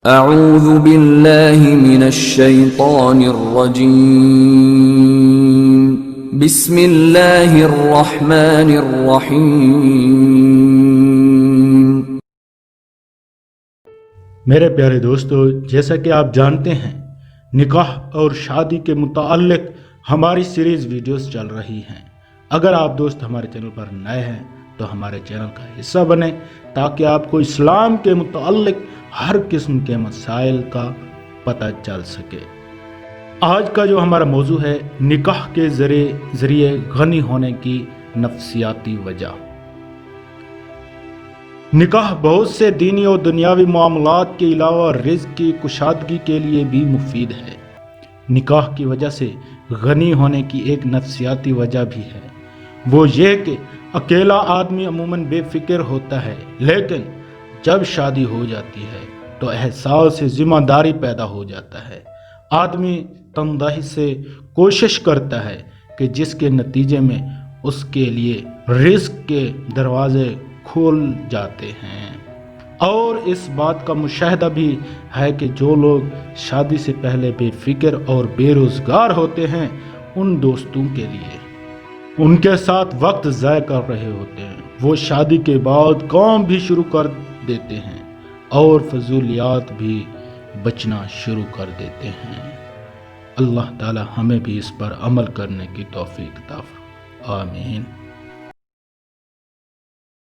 اعوذ باللہ من الشیطان الرجیم بسم اللہ الرحمن الرحیم۔ میرے پیارے دوستو، جیسا کہ آپ جانتے ہیں نکاح اور شادی کے متعلق ہماری سیریز ویڈیوز چل رہی ہیں۔ اگر آپ دوست ہمارے چینل پر نئے ہیں تو ہمارے چینل کا حصہ بنیں تاکہ آپ کو اسلام کے متعلق ہر قسم کے مسائل کا پتہ چل سکے۔ آج کا جو ہمارا موضوع ہے، نکاح کے ذریعے غنی ہونے کی نفسیاتی وجہ۔ نکاح بہت سے دینی اور دنیاوی معاملات کے علاوہ رزق کی کشادگی کے لیے بھی مفید ہے۔ نکاح کی وجہ سے غنی ہونے کی ایک نفسیاتی وجہ بھی ہے، وہ یہ کہ اکیلا آدمی عموماً بے فکر ہوتا ہے، لیکن جب شادی ہو جاتی ہے تو احساس ذمہ داری پیدا ہو جاتا ہے۔ آدمی تنہائی سے کوشش کرتا ہے کہ جس کے نتیجے میں اس کے لیے رزق کے دروازے کھول جاتے ہیں۔ اور اس بات کا مشاہدہ بھی ہے کہ جو لوگ شادی سے پہلے بے فکر اور بے روزگار ہوتے ہیں، ان دوستوں کے لیے ان کے ساتھ وقت ضائع کر رہے ہوتے ہیں، وہ شادی کے بعد کام بھی شروع کر دیتے ہیں اور فضولیات بھی بچنا شروع کر دیتے ہیں۔ اللہ تعالی ہمیں بھی اس پر عمل کرنے کی توفیق عطا فرمائے، آمین۔